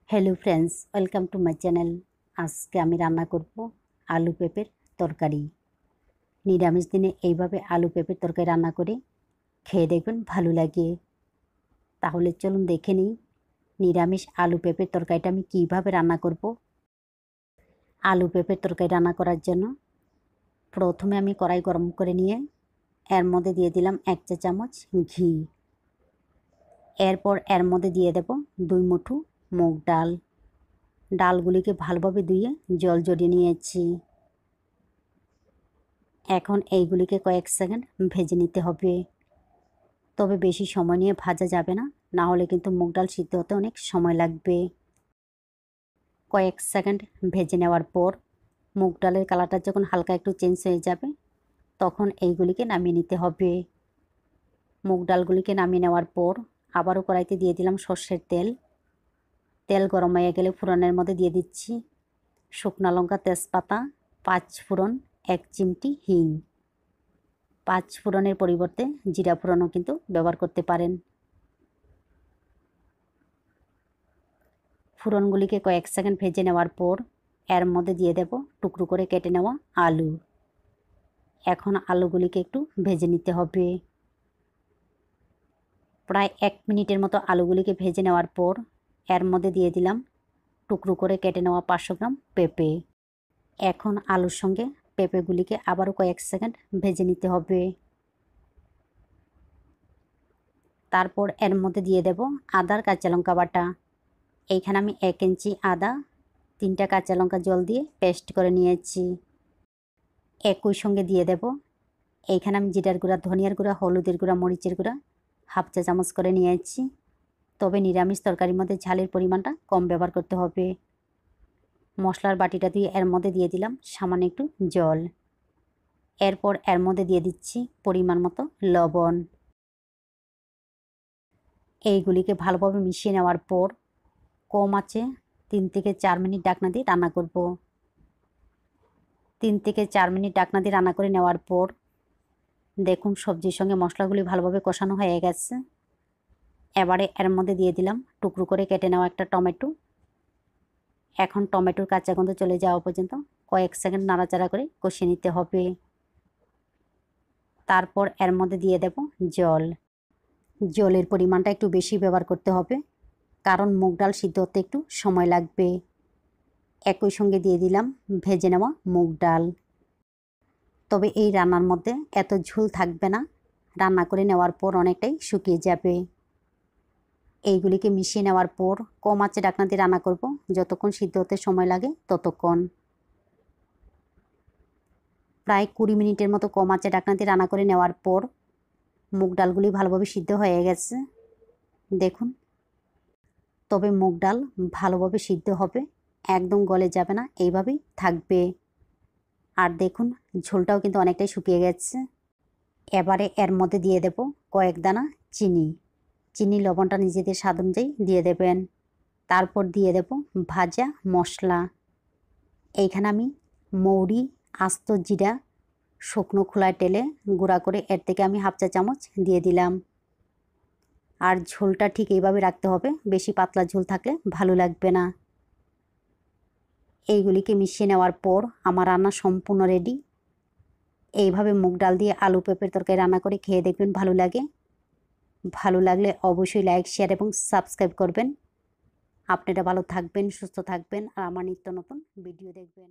Hello friends, welcome to my channel. আজকে আমি রান্না করব আলু পেঁপের তরকারি। নিরামিষ দিনে এইভাবে আলু পেঁপের তরকারি রান্না করে খেয়ে দেখবেন ভালো লাগে। তাহলে চলুন দেখে নিই নিরামিষ আলু পেঁপের তরকারিটা আমি কীভাবে রান্না করব। আলু পেঁপের তরকারি রান্না করার জন্য প্রথমে আমি কড়াই গরম করে নিয়ে এর মধ্যে দিয়ে দিলাম 1 চা চামচ ঘি। এরপর এর মধ্যে দিয়ে দেব 2 মুঠো মুগ ডাল। ডালগুলিকে ভালোভাবে ধুয়ে জল জড়িয়ে নিয়েছি। এখন এইগুলিকে কয়েক সেকেন্ড ভেজে নিতে হবে, তবে বেশি সময় নিয়ে ভাজা যাবে না, না হলে কিন্তু মুগ ডাল সিদ্ধ হতে অনেক সময় লাগবে। কয়েক সেকেন্ড ভেজে নেওয়ার পর মুগ ডালের কালারটা যখন হালকা একটু চেঞ্জ হয়ে যাবে তখন এইগুলিকে নামিয়ে নিতে হবে। মুগ ডালগুলিকে নামিয়ে নেওয়ার পর আবারও কড়াইতে দিয়ে দিলাম সর্ষের তেল। তেল গরম হয়ে গেলে ফোড়নের মধ্যে দিয়ে দিচ্ছি শুকনো লঙ্কা, তেজপাতা, 5 ফোড়ন, 1 চিমটি হিং। 5 ফোড়নের পরিবর্তে জিরা ফোড়নও কিন্তু ব্যবহার করতে পারেন। ফোড়নগুলিকে কয়েক সেকেন্ড ভেজে নেওয়ার পর এর মধ্যে দিয়ে দেব টুকরো করে কেটে নেওয়া আলু। এখন আলুগুলিকে একটু ভেজে নিতে হবে। প্রায় 1 মিনিটের মতো আলুগুলিকে ভেজে নেওয়ার পর এর মধ্যে দিয়ে দিলাম টুকরো করে কেটে নেওয়া 500 গ্রাম পেঁপে। এখন আলুর সঙ্গে পেঁপেগুলিকে আবারও কয়েক সেকেন্ড ভেজে নিতে হবে। তারপর এর মধ্যে দিয়ে দেব আদার কাঁচা লঙ্কা বাটা। এইখানে আমি 1 ইঞ্চি আদা, 3টা কাঁচা লঙ্কা জল দিয়ে পেস্ট করে নিয়েছি। একই সঙ্গে দিয়ে দেব এইখানে আমি জিরার গুঁড়া, ধনিয়ার গুঁড়া, হলুদের গুঁড়া, মরিচের গুঁড়া 1/2 চা চামচ করে নিয়েছি। তবে নিরামিষ তরকারির মধ্যে ঝালের পরিমাণটা কম ব্যবহার করতে হবে। মশলার বাটিটা দিয়ে এর মধ্যে দিয়ে দিলাম সামান্য একটু জল। এরপর এর মধ্যে দিয়ে দিচ্ছি পরিমাণ মতো লবণ। এইগুলিকে ভালোভাবে মিশিয়ে নেওয়ার পর কম আঁচে 3 থেকে 4 মিনিট ঢাকনা দিয়ে রান্না করব। 3 থেকে 4 মিনিট ঢাকনা দিয়ে রান্না করে নেওয়ার পর দেখুন সবজির সঙ্গে মশলাগুলি ভালোভাবে কষানো হয়ে গেছে। এবারে এর মধ্যে দিয়ে দিলাম টুকরো করে কেটে নেওয়া একটা টমেটো। এখন টমেটোর কাঁচা গন্ধ চলে যাওয়া পর্যন্ত কয়েক সেকেন্ড নাড়াচাড়া করে কষিয়ে নিতে হবে। তারপর এর মধ্যে দিয়ে দেব জল। জলের পরিমাণটা একটু বেশি ব্যবহার করতে হবে, কারণ মুগ ডাল সিদ্ধ হতে একটু সময় লাগবে। একই সঙ্গে দিয়ে দিলাম ভেজে নেওয়া মুগ ডাল। তবে এই রান্নার মধ্যে এত ঝোল থাকবে না, রান্না করে নেওয়ার পর অনেকটাই শুকিয়ে যাবে। এইগুলিকে মিশিয়ে নেওয়ার পর কম আঁচে ঢাকনা দিয়ে রান্না করব, যতক্ষণ সিদ্ধ হতে সময় লাগে ততক্ষণ। প্রায় 20 মিনিটের মতো কম আঁচে ঢাকনা দিয়ে রান্না করে নেওয়ার পর মুগ ডালগুলি ভালোভাবে সিদ্ধ হয়ে গেছে দেখুন। তবে মুগ ডাল ভালোভাবে সিদ্ধ হবে, একদম গলে যাবে না, এইভাবেই থাকবে। আর দেখুন ঝোলটাও কিন্তু অনেকটাই শুকিয়ে গেছে। এবারে এর মধ্যে দিয়ে দেব কয়েক দানা চিনি। লবণটা নিজেদের স্বাদ অনুযায়ী দিয়ে দেবেন। তারপর দিয়ে দেব ভাজা মশলা। এইখানে আমি মৌরি, আস্ত জিরা শুকনো খোলায় টেলে গুঁড়া করে এর থেকে আমি 1/2 চা চামচ দিয়ে দিলাম। আর ঝোলটা ঠিক এইভাবে রাখতে হবে, বেশি পাতলা ঝোল থাকলে ভালো লাগবে না। এইগুলিকে মিশিয়ে নেওয়ার পর আমার রান্না সম্পূর্ণ রেডি। এইভাবে মুগ ডাল দিয়ে আলু পেঁপের তরকারি রান্না করে খেয়ে দেখবেন ভালো লাগে। ভালো লাগলে অবশ্যই লাইক, শেয়ার এবং সাবস্ক্রাইব করবেন। আপনারা ভালো থাকবেন, সুস্থ থাকবেন আর আমার নিত্য নতুন ভিডিও দেখবেন।